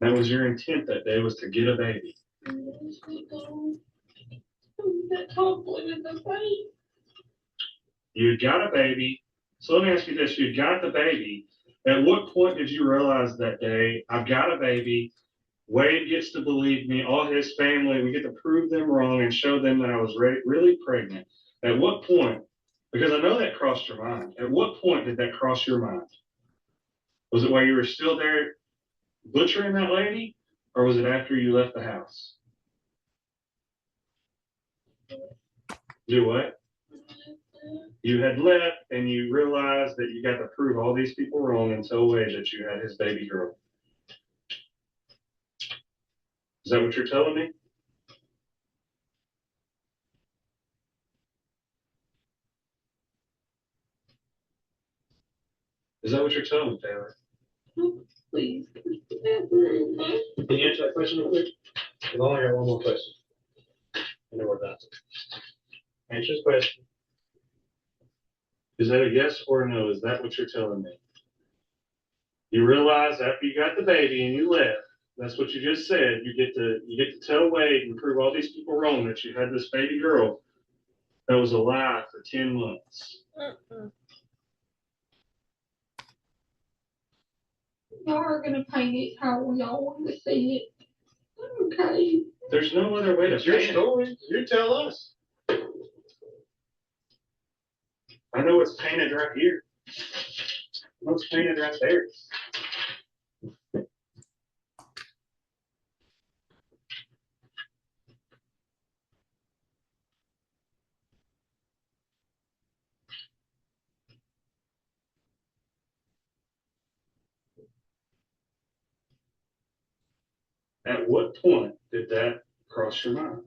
That was your intent that day, was to get a baby. You had got a baby. So let me ask you this. You had got the baby. At what point did you realize that day, I've got a baby, Wade gets to believe me, all his family, we get to prove them wrong and show them that I was really pregnant. At what point, because I know that crossed your mind, at what point did that cross your mind? Was it while you were still there butchering that lady, or was it after you left the house? Do what? You had left and you realized that you got to prove all these people wrong and tell Wade that you had his baby girl. Is that what you're telling me? Is that what you're telling me, Taylor? Please. Can you answer that question real quick? I've only got one more question. And then we're done. Answer this question. Is that a yes or a no? Is that what you're telling me? You realize after you got the baby and you left, that's what you just said, you get to tell Wade and prove all these people wrong that you had this baby girl that was alive for 10 months. Y'all are gonna paint it how y'all want to see it. Okay. There's no other way to It's your paint it. story. You tell us. I know it's painted right here. I know it's painted right there. At what point did that cross your mind?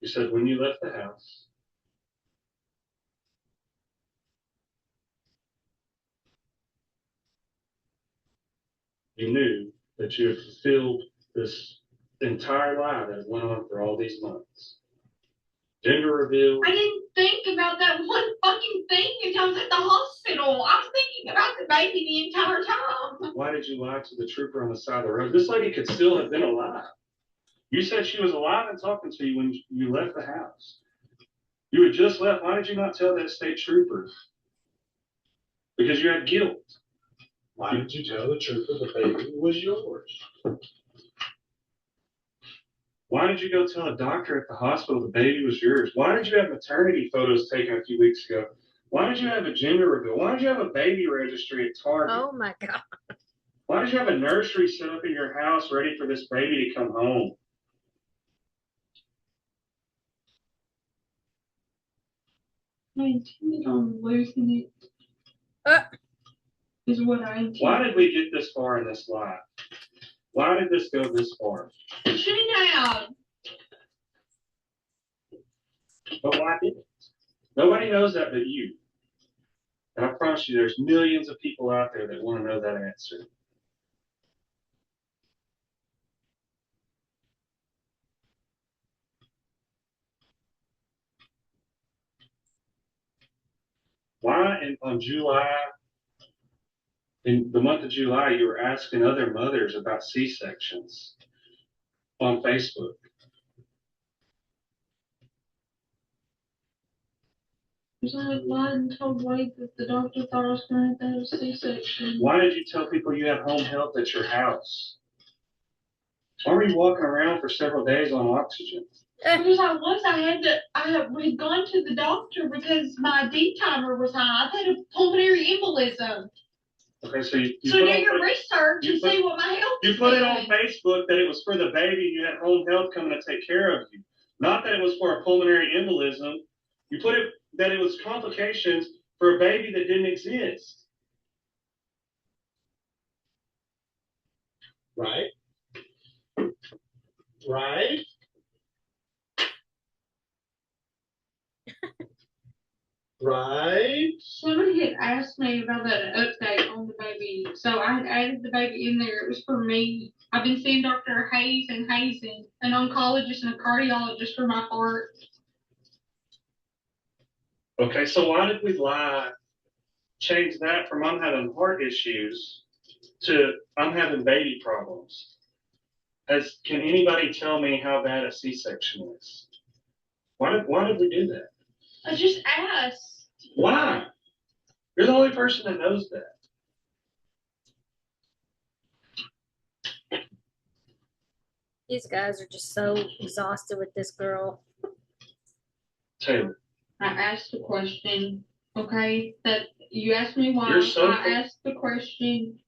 You said when you left the house. You knew that you had fulfilled this entire lie that went on for all these months. Gender reveal. I didn't think about that one fucking thing until I was at the hospital. I was thinking about the baby the entire time. Why did you lie to the trooper on the side of the road? This lady could still have been alive. You said she was alive and talking to you when you left the house. You had just left. Why did you not tell that state trooper? Because you had guilt. Why did you tell the trooper the baby was yours? Why did you go tell a doctor at the hospital the baby was yours? Why did you have maternity photos taken a few weeks ago? Why did you have a gender reveal? Why did you have a baby registry at Target? Oh my God. Why did you have a nursery set up in your house ready for this baby to come home? I intended on losing it. Is what I intended. Why did we get this far in this life? Why did this go this far? Shouldn't have. But why did it? Nobody knows that but you. And I promise you, there's millions of people out there that want to know that answer. Why in the month of July, you were asking other mothers about C-sections on Facebook? Because I lied and told Wade that the doctor thought I was going to have a C-section. Why did you tell people you have home health at your house? Why were you walking around for several days on oxygen? Because we'd gone to the doctor because my D timer was high. I've had a pulmonary embolism. Okay, so you So put do on, your research and see what my health you is put it doing. on Facebook that it was for the baby. You had home health coming to take care of you. Not that it was for a pulmonary embolism. You put it that it was complications for a baby that didn't exist. Right? Right? Right? Somebody had asked me about that update on the baby, so I had added the baby in there. It was for me. I've been seeing Dr. Hayes and Hazen, an oncologist and a cardiologist for my heart. Okay, so why did we lie? Change that from I'm having heart issues to I'm having baby problems. Can anybody tell me how bad a C-section is? Why did we do that? I just asked. Why? You're the only person that knows that. These guys are just so exhausted with this girl. Taylor. I asked the question, okay? That you asked me why. I asked the question.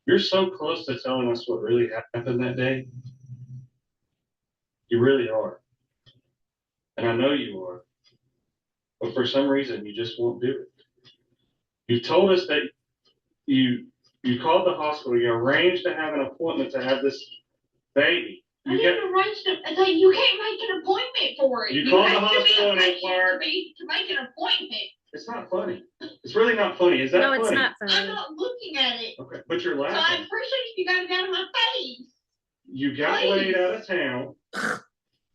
You're so close to telling us what really happened that day. You really are. And I know you are. But for some reason, you just won't do it. You told us that you called the hospital, you arranged to have an appointment to have this baby. I didn't arrange to. You can't make an appointment for it. You called the have to be hospital a and patient inquired. to make an appointment. It's not funny. It's really not funny. Is that No, funny? it's not I'm funny. not looking at it. Okay, but you're So I laughing. appreciate if you got it out of my face. You got Please. Wade out of town.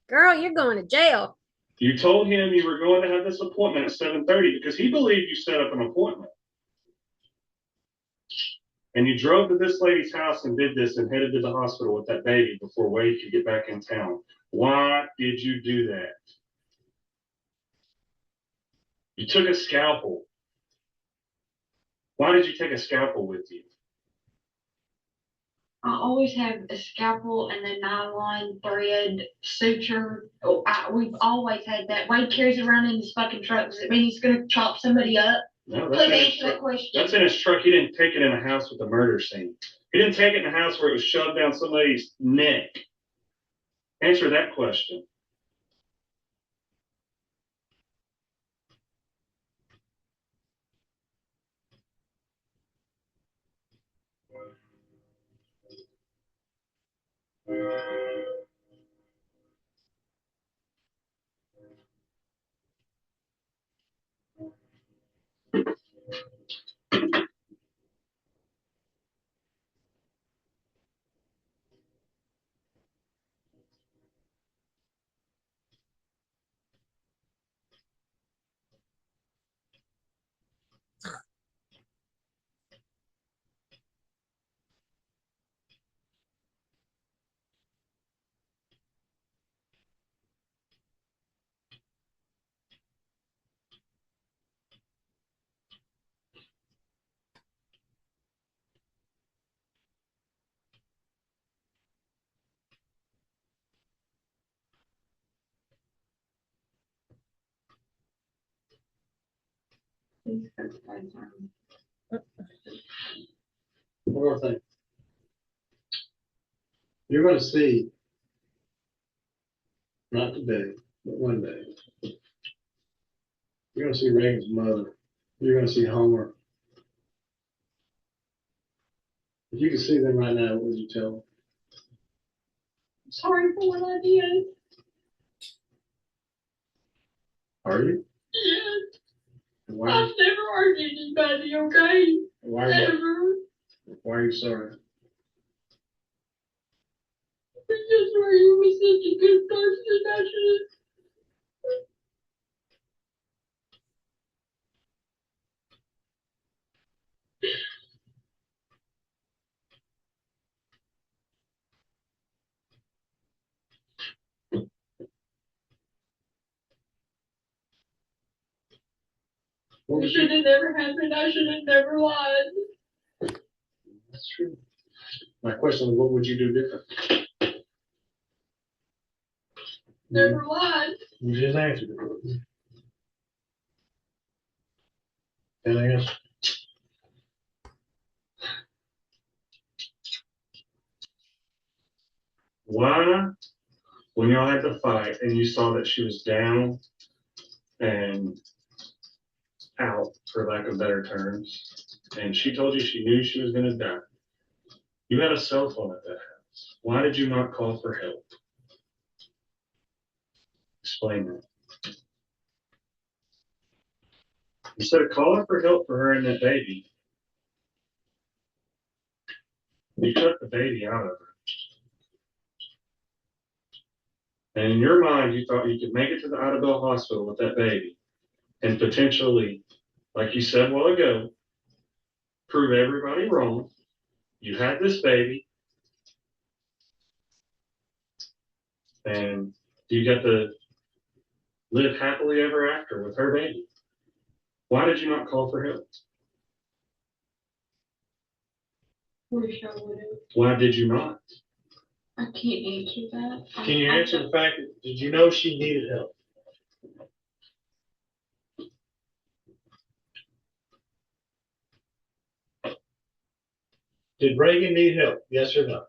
Girl, you're going to jail. You told him you were going to have this appointment at 7:30 because he believed you set up an appointment. And you drove to this lady's house and did this and headed to the hospital with that baby before Wade could get back in town. Why did you do that? You took a scalpel. Why did you take a scalpel with you? I always have a scalpel and a nylon thread suture. We've always had that. Wade carries it around in his fucking truck. Does it mean he's going to chop somebody up? No, Please answer that question. That's in his truck. He didn't take it in a house with a murder scene. He didn't take it in a house where it was shoved down somebody's neck. Answer that question. One more thing. You're going to see, not today, but one day, you're going to see Reagan's mother. You're going to see Homer. If you could see them right now, what would you tell them? Sorry for what I did. Are you? Yes. Why, I've never hurt anybody, okay? why, Never. why are you sorry? Because Maria was such a good person, I should. What It would should you, have never happened. I should have never lied. that's true. My question is, what would you do different? Never lied. You just answered it. Anything else? Why, when y'all had to fight and you saw that she was down and out, for lack of better terms, and she told you she knew she was gonna die, you had a cell phone at that house. Why did you not call for help? Explain that. Instead of calling for help for her and that baby, you took the baby out of her. And in your mind, you thought you could make it to the Idabel hospital with that baby and potentially, like you said a while ago, prove everybody wrong. You had this baby and you got to live happily ever after with her baby. Why did you not call for help? Wish I would have. Why did you not? I can't answer that. Can you answer the fact that, did you know she needed help? Did Reagan need help? Yes or no?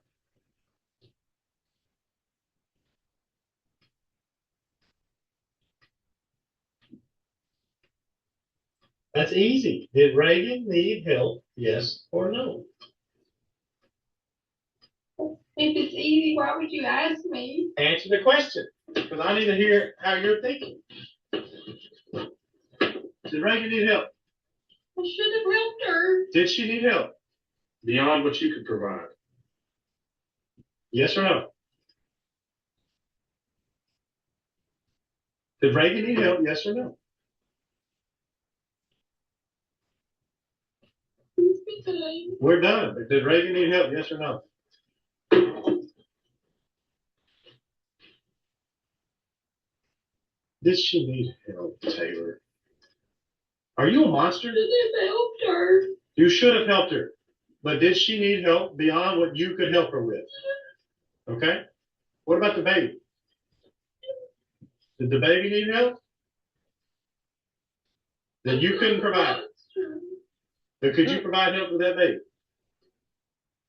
That's easy. Did Reagan need help? Yes or no? If it's easy, why would you ask me? Answer the question, because I need to hear how you're thinking. Did Reagan need help? I should have helped her. Did she need help? Beyond what you could provide. Yes or no? Did Reagan need help? Yes or no? Please be kind. We're done. Did Reagan need help? Yes or no? Did she need help, Taylor? Are you a monster? Should have helped her. You should have helped her. But did she need help beyond what you could help her with? Okay? What about the baby? Did the baby need help? That you couldn't provide. But could you provide help with that baby?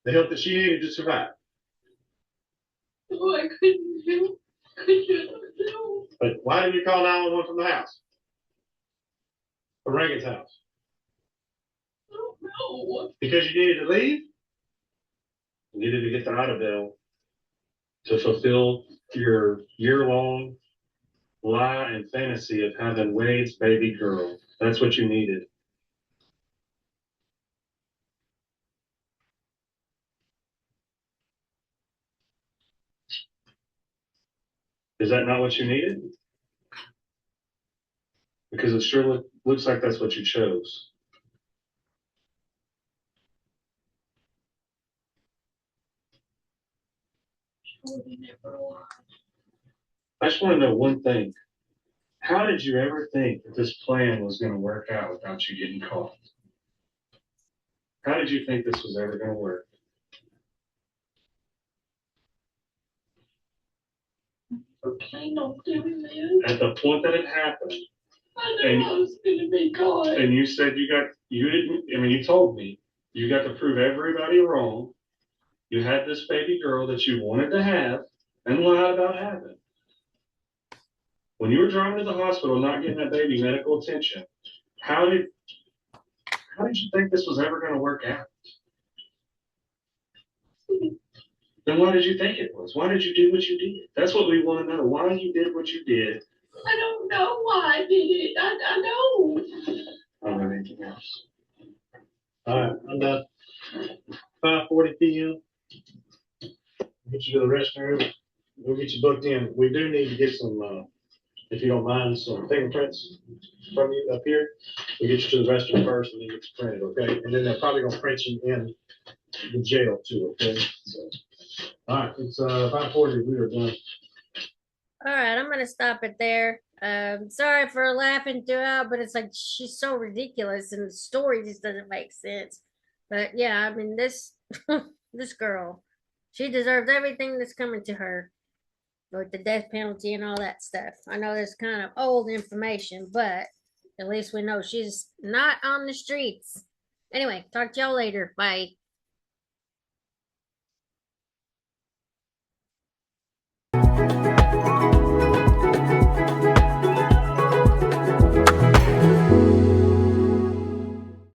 The help that she needed to survive. Oh, I couldn't help. Couldn't help. But why didn't you call 911 from the house? From Reagan's house? I don't know. Because you needed to leave? You needed to get the Idabel to fulfill your year-long lie and fantasy of having Wade's baby girl. That's what you needed. Is that not what you needed? Because it sure looks like that's what you chose. She would have never lied. I just want to know one thing. How did you ever think that this plan was going to work out without you getting caught? How did you think this was ever going to work? Okay, don't do this. At the point that it happened, I knew I was gonna be caught. and you said you didn't, I mean, you told me you got to prove everybody wrong. You had this baby girl that you wanted to have and lied about having. When you were driving to the hospital, not getting that baby medical attention, how did you think this was ever going to work out? Then why did you think it was? Why did you do what you did? That's what we want to know. Why you did what you did I don't know why I did it. I don't. I don't have anything else. All right, I'm done. 5:40 p.m. Get you to the restroom. We'll get you booked in. We do need to get some, if you don't mind, some fingerprints from you up here. We'll get you to the restroom first and then get you printed, okay? And then they're probably gonna print you in the jail too, okay? So, all right, it's 5:40. We are done. All right, I'm gonna stop it there. Sorry for laughing throughout, but it's like she's so ridiculous, and the story just doesn't make sense. But yeah, I mean this this girl, she deserves everything that's coming to her, with the death penalty and all that stuff. I know that's kind of old information, but at least we know she's not on the streets. Anyway, talk to y'all later. Bye.